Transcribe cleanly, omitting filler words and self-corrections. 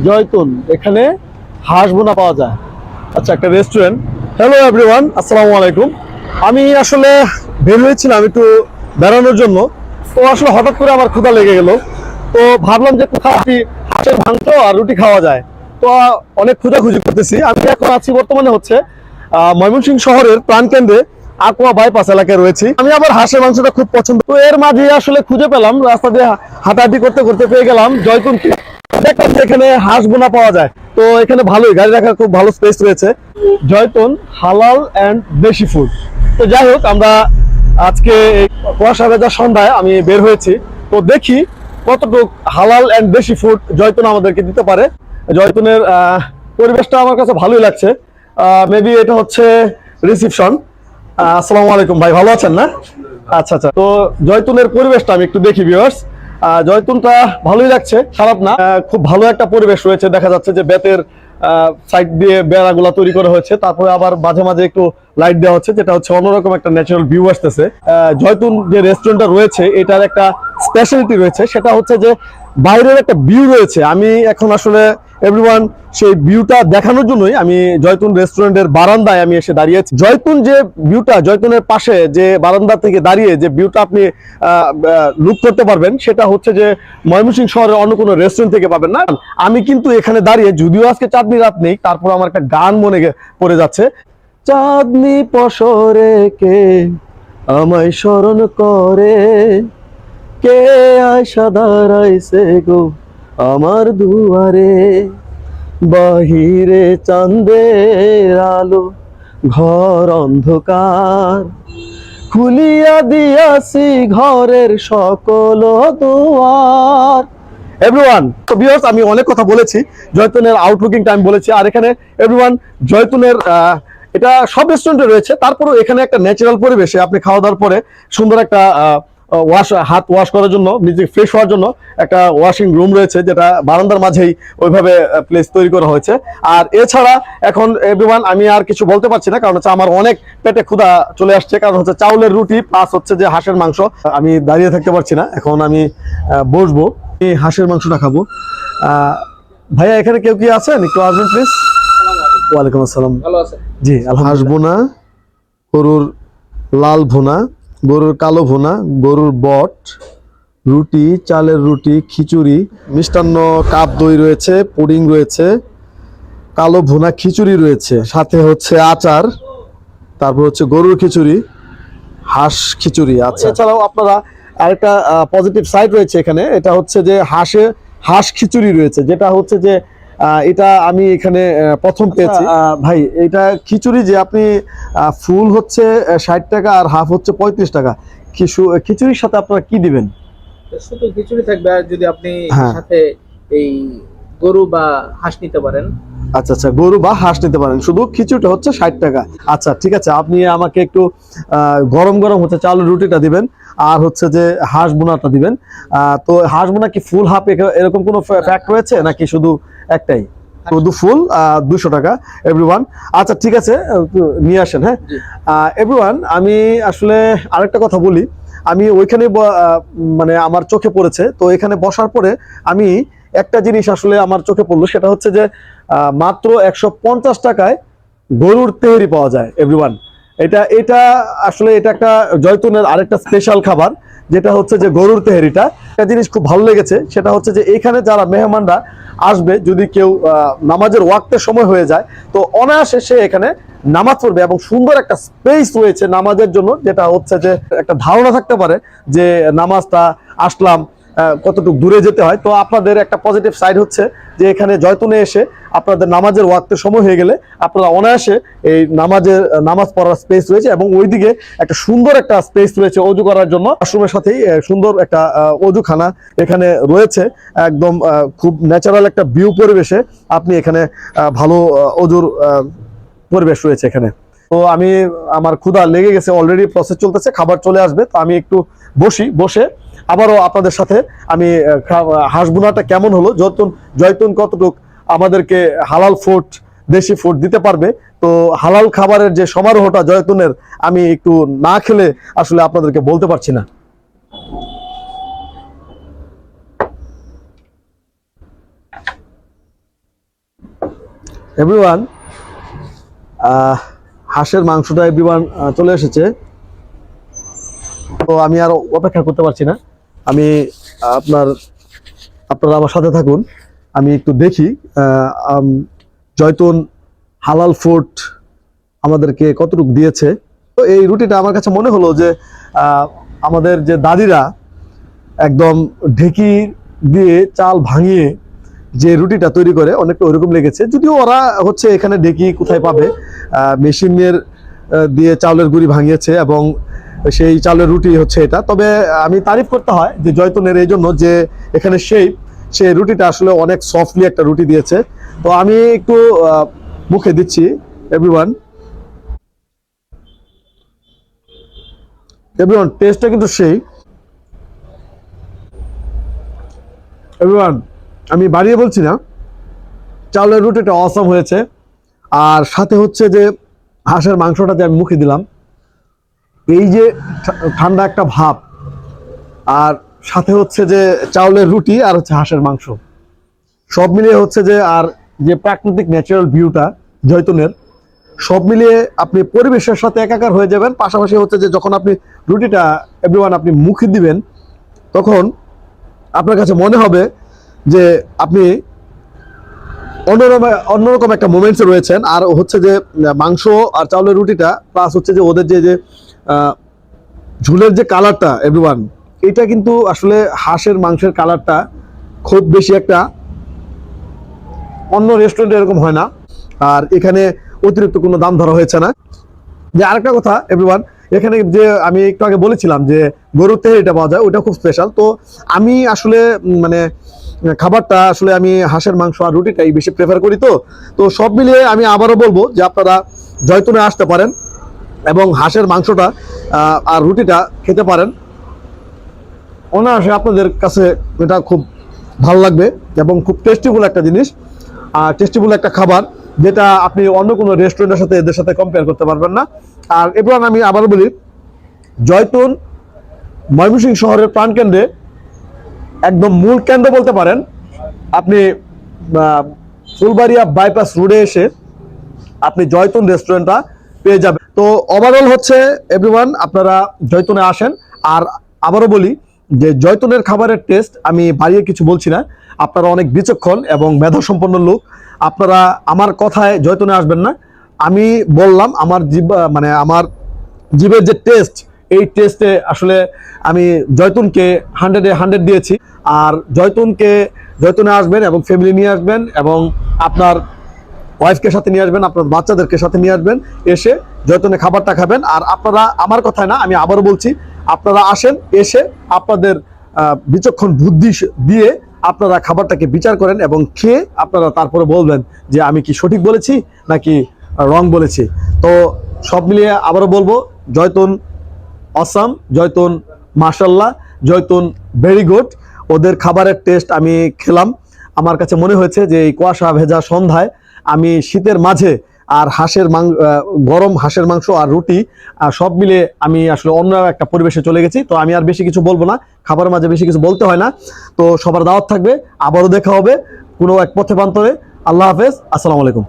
জয়তুন, এখানে হাঁস বোনা পাওয়া যায়। আচ্ছা, একটা রেস্টুরেন্ট। হ্যালো এভরিওয়ান, আসসালামু আলাইকুম। আমি আসলে বের হয়েছিলাম একটু বেড়ানোর জন্য। তো আসলে হঠাৎ করে আমার ক্ষুধা লেগে গেল। তো ভাবলাম যে কোথাও হাঁসের মাংস আর রুটি খাওয়া যায়। তো অনেক খোঁজাখুঁজি করতেছি। আমি এখন আছি বর্তমানে হচ্ছে ময়মনসিংহ শহরের প্রাণকেন্দ্রে আকোয়া বাইপাস এলাকায় রয়েছি। আমি আবার হাঁসের মাংসটা খুব পছন্দ। তো এর মাঝে আসলে খুঁজে পেলাম, রাস্তা দিয়ে হাঁটাহাঁটি করতে করতে পেয়ে গেলাম জয়তুনকে। দেখলাম যে এখানে হাঁস বোনা পাওয়া যায়। তো এখানে ভালোই গাড়ি রাখার খুব ভালো স্পেস রয়েছে। জয়তুন হালাল অ্যান্ড দেশি ফুড। তো যাই হোক, আমরা আজকে এই কুয়াশা ভেজা সন্ধ্যায় আমি বের হয়েছি। তো দেখি কতটুকু হালাল অ্যান্ড দেশি ফুড জয়তুন আমাদেরকে দিতে পারে। জয়তুনের পরিবেশটা আমার কাছে ভালোই লাগছে। মেবি এটা হচ্ছে রিসিপশন। আসসালামু আলাইকুম ভাই, ভালো আছেন না? আচ্ছা আচ্ছা, তো জয়তুনের পরিবেশটা আমি একটু দেখি ভিউয়ার্স। জয়তুনটা ভালোই লাগছে, খারাপ না। খুব ভালো একটা পরিবেশ রয়েছে। দেখা যাচ্ছে যে বেতের সাইড দিয়ে বেড়াগুলা তৈরি করা হয়েছে, তারপরে আবার মাঝে মাঝে একটু লাইট দেওয়া হচ্ছে, যেটা হচ্ছে অন্যরকম একটা ন্যাচারাল ভিউ আসতেছে। জয়তুন যে রেস্টুরেন্টটা রয়েছে এটার একটা স্পেশালিটি রয়েছে, সেটা হচ্ছে যে বাইরের একটা ভিউ রয়েছে। আমি এখন আসলে এভরিওয়ান সেই ভিউটা দেখানোর জন্যই আমি জয়তুন রেস্টুরেন্টের বারান্দায় আমি এসে দাঁড়িয়েছি। জয়তুন যে ভিউটা, জয়তুনের পাশে যে বারান্দা থেকে দাঁড়িয়ে যে ভিউটা আপনি লুক করতে পারবেন, সেটা হচ্ছে যে ময়মনসিংহ শহরের অন্য কোনো রেস্টুরেন্ট থেকে পাবেন না। আমি কিন্তু এখানে দাঁড়িয়ে, যদিও আজকে চাঁদনি রাত নেই, তারপর আমার একটা গান মনে পড়ে যাচ্ছে। চাঁদনি পশরে কে আমায় স্মরণ করে, কে আয়সা দাঁড়াইছে গো আমার দুয়ারে, বাহিরে চাঁদের আলো, ঘর অন্ধকার, খুলিয়া দিয়াছি ঘরের সকল দুয়ার। এভরিওয়ান, তো ভিউয়ার্স, আমি অনেক কথা বলেছি, জয়তুনের আউটলুকিং টাইম বলেছি, আর এখানে এভরিওয়ান জয়তুনের এটা সব রেস্টুরেন্টে রয়েছে। তারপরেও এখানে একটা ন্যাচারাল পরিবেশে আপনি খাওয়া দাওয়ার পরে সুন্দর একটা হাত ওয়াশ করার জন্য, নিজে ফ্রেশ হওয়ার জন্য একটা ওয়াশিং রুম রয়েছে, যেটা বারান্দার মাঝেই ওইভাবে প্লেস তৈরি করা হয়েছে। আর এছাড়া এখন এভরিওয়ান আমি আর কিছু বলতে পারছি না, কারণ হচ্ছে আমার অনেক পেটে ক্ষুধা চলে আসছে, কারণ হচ্ছে চাউলের রুটি প্লাস হচ্ছে যে হাঁসের মাংস। আমি দাঁড়িয়ে থাকতে পারছি না, এখন আমি বসবো, এই হাঁসের মাংসটা খাবো। ভাইয়া, এখানে কেউ কি আছেন? একটু আসবেন প্লিজ। ওয়ালাইকুম আসসালাম। ভালো আছে? জি, হাঁস ভুনা, গরুর লাল ভুনা, গরুর কালো ভুনা, গরুর বট, রুটি, চালের রুটি, খিচুড়ি, মিষ্টান্ন, কাপ দই রয়েছে, পুডিং রয়েছে, কালো ভুনা খিচুড়ি রয়েছে, সাথে হচ্ছে আচার, তারপর হচ্ছে গরুর খিচুড়ি, হাঁস খিচুড়ি। আচ্ছা, এছাড়াও আপনারা আরেকটা পজিটিভ সাইড রয়েছে এখানে, এটা হচ্ছে যে হাঁস খিচুড়ি রয়েছে, যেটা হচ্ছে যে এটা আমি এখানে প্রথম পেয়েছি। ভাই, এটা খিচুড়ি যে আপনি ফুল হচ্ছে 60 টাকা আর হাফ হচ্ছে 35 টাকা। খিচুড়ির সাথে আপনারা কি দিবেন? শুধু খিচুড়ি থাকবে, আর যদি আপনি হ্যাঁ। সাথে এই গরু বা হাঁস নিতে পারেন। আচ্ছা আচ্ছা, গরু বা হাঁস নিতে পারেন, শুধু খিচুড়িটা হচ্ছে 60 টাকা। আচ্ছা ঠিক আছে, আপনি আমাকে একটু গরম গরম হচ্ছে চালের রুটিটা দিবেন, আর হচ্ছে যে হাঁস বোনাটা দিবেন। তো হাঁস বোনা কি ফুল হাফ এরকম কোনো ফ্যাক্ট রয়েছে নাকি শুধু একটাই? শুধু ফুল 200 টাকা এভরিওয়ান। আচ্ছা ঠিক আছে, নিয়ে আসেন। হ্যাঁ এভরিওয়ান, আমি আসলে আরেকটা কথা বলি। আমি ওইখানে মানে আমার চোখে পড়েছে, তো এখানে বসার পরে আমি একটা জিনিস আসলে আমার চোখে পড়লো, সেটা হচ্ছে যে মাত্র 150 টাকায় গরুর তেহেরি পাওয়া যায় এভরিওয়ান। এটা এটা আসলে এটা একটা জয়তুনের আরেকটা স্পেশাল খাবার, যেটা হচ্ছে যে গরুর তেহেরিটা। একটা জিনিস খুব ভালো লেগেছে, সেটা হচ্ছে যে এখানে যারা মেহমানরা আসবে, যদি কেউ নামাজের ওয়াক্তের সময় হয়ে যায়, তো অনায়াসে সে এখানে নামাজ পড়বে, এবং সুন্দর একটা স্পেস রয়েছে নামাজের জন্য, যেটা হচ্ছে যে একটা ধারণা থাকতে পারে যে নামাজটা আসলাম কতটুকু দূরে যেতে হয়। তো আপনাদের একটা পজিটিভ সাইড হচ্ছে যে এখানে জয়তুনে এসে আপনাদের নামাজের ওয়াক্তের সময় হয়ে গেলে আপনারা অনায়াসে এই নামাজ পড়ার স্পেস রয়েছে, এবং ওইদিকে একটা সুন্দর একটা স্পেস রয়েছে অজু করার জন্য। ওয়াশরুমের সাথেই সুন্দর একটা অজুখানা এখানে রয়েছে, একদম খুব ন্যাচারাল একটা ভিউ পরিবেশে আপনি এখানে ভালো অজুর পরিবেশ রয়েছে এখানে। তো আমার ক্ষুধা লেগে গেছে, অলরেডি প্রসেস চলতেছে, খাবার চলে আসবে। তো আমি একটু বসে আবারও আপনাদের সাথে আমি হাঁস বোনাটা কেমন হলো, জয়তুন কতটুক আমাদেরকে হালাল ফুড, দেশি ফুড দিতে পারবে। তো হালাল খাবারের যে সমারোহটা জয়তুনের, আমি একটু না খেলে আসলে আপনাদেরকে বলতে পারছি না। এভরিওয়ান, হাঁসের মাংসটা এভরিওয়ান চলে এসেছে। তো আমি আর অপেক্ষা করতে পারছি না, আমি আপনারা আমার সাথে থাকুন। আমি একটু দেখি জয়তুন হালাল ফুড আমাদেরকে কতটুকু দিয়েছে। তো এই রুটিটা আমার কাছে মনে হলো যে আমাদের যে দাদিরা একদম ঢেকি দিয়ে চাল ভাঙিয়ে যে রুটিটা তৈরি করে অনেকটা ওইরকম লেগেছে। যদিও ওরা হচ্ছে এখানে ঢেকি কোথায় পাবে, মেশিনের দিয়ে চাউলের গুঁড়ি ভাঙিয়েছে এবং সেই চাউলের রুটি হচ্ছে এটা। তবে আমি তারিফ করতে হয় যে জয়তুনের এই জন্য যে এখানে সেই রুটিটা আসলে অনেক সফটলি একটা রুটি দিয়েছে। তো আমি একটু মুখে দিচ্ছি এভরিওয়ান, টেস্টটা কিন্তু সেই। এভরিওয়ান, আমি বাড়িয়ে বলছি না, চাউলের রুটিটা অসম হয়েছে। আর সাথে হচ্ছে যে হাঁসের মাংসটা যে আমি মুখে দিলাম, এই যে ঠান্ডা একটা ভাব, আর সাথে হচ্ছে যে চাউলের রুটি আর হচ্ছে হাঁসের মাংস, সব মিলিয়ে হচ্ছে যে, আর যে প্রাকৃতিক ন্যাচারাল ভিউটা জয়তুনের, সব মিলিয়ে আপনি পরিবেশের সাথে একাকার হয়ে যাবেন। পাশাপাশি হচ্ছে যে যখন আপনি রুটিটা এভরিওয়ান আপনি মুখে দিবেন, তখন আপনার কাছে মনে হবে যে আপনি অন্যরকম একটা মোমেন্টসে রয়েছেন। আর হচ্ছে যে মাংস আর চাউলের রুটিটা প্লাস হচ্ছে যে ওদের যে ঝুলের যে কালারটা এভরিওয়ান, এটা কিন্তু আসলে হাঁসের মাংসের কালারটা খুব বেশি একটা অন্য রেস্টুরেন্টে এরকম হয় না। আর এখানে অতিরিক্ত কোনো দাম ধরা হয়েছে না। যে আরেকটা কথা এভরিওয়ান, এখানে যে আমি একটু আগে বলেছিলাম যে গরুর তেহারিটা পাওয়া যায়, ওটা খুব স্পেশাল। তো আমি আসলে মানে খাবারটা আসলে আমি হাঁসের মাংস আর রুটিটাই বেশি প্রেফার করি। তো সব মিলিয়ে আমি আবারও বলবো যে আপনারা জয়তুনে আসতে পারেন এবং হাঁসের মাংসটা আর রুটিটা খেতে পারেন। অনায়াসে আপনাদের কাছে এটা খুব ভালো লাগবে এবং খুব টেস্টিফুল একটা জিনিস, আর টেস্টিফুল একটা খাবার, যেটা আপনি অন্য কোনো রেস্টুরেন্টের সাথে এদের সাথে কম্পেয়ার করতে পারবেন না। আর এবার আমি আবারও বলি, জয়তুন ময়মনসিংহ শহরের প্রাণকেন্দ্রে, একদম মূল কেন্দ্র বলতে পারেন। আপনি ফুলবাড়িয়া বাইপাস রোডে এসে আপনি জয়তুন রেস্টুরেন্টটা পেয়ে যাবেন। তো ওভারঅল হচ্ছে এভরিওয়ান, আপনারা জয়তুনে আসেন। আর আবারও বলি যে জয়তুনের খাবারের টেস্ট আমি বাড়িয়ে কিছু বলছি না, আপনারা অনেক বিচক্ষণ এবং মেধাসম্পন্ন লোক, আপনারা আমার কথায় জয়তুনে আসবেন না। আমি বললাম আমার আমার জিভের যে টেস্ট, এই টেস্টে আসলে আমি জয়তুনকে 100-এ 100 দিয়েছি। আর জয়তুনে আসবেন এবং ফ্যামিলি নিয়ে আসবেন এবং আপনার ওয়াইফকে সাথে নিয়ে আসবেন, আপনার বাচ্চাদেরকে সাথে নিয়ে আসবেন, এসে জয়তুনে খাবারটা খাবেন। আর আপনারা আমার কথায় না, আমি আবারও বলছি, আপনারা আসেন, এসে আপনাদের বিচক্ষণ বুদ্ধি দিয়ে আপনারা খাবারটাকে বিচার করেন এবং খেয়ে আপনারা তারপরে বলবেন যে আমি কি সঠিক বলেছি নাকি রং বলেছি। তো সব মিলিয়ে আবারও বলবো, জয়তুন অসাম, জয়তুন মাশাল্লাহ, জয়তুন ভেরি গুড। ওদের খাবারের টেস্ট আমি খেলাম, আমার কাছে মনে হয়েছে যে এই কুয়াশা ভেজা সন্ধ্যায় আমি শীতের মাঝে আর গরম হাঁসের মাংস আর রুটি সব মিলে আমি আসলে অন্য একটা পরিবেশে চলে গেছি। তো আমি আর বেশি কিছু বলবো না, খাবারের মাঝে বেশি কিছু বলতে হয় না। তো সবার দাওয়াত থাকবে, আবারও দেখা হবে কোনো এক পথে প্রান্তরে। আল্লাহ হাফেজ, আসসালামু আলাইকুম।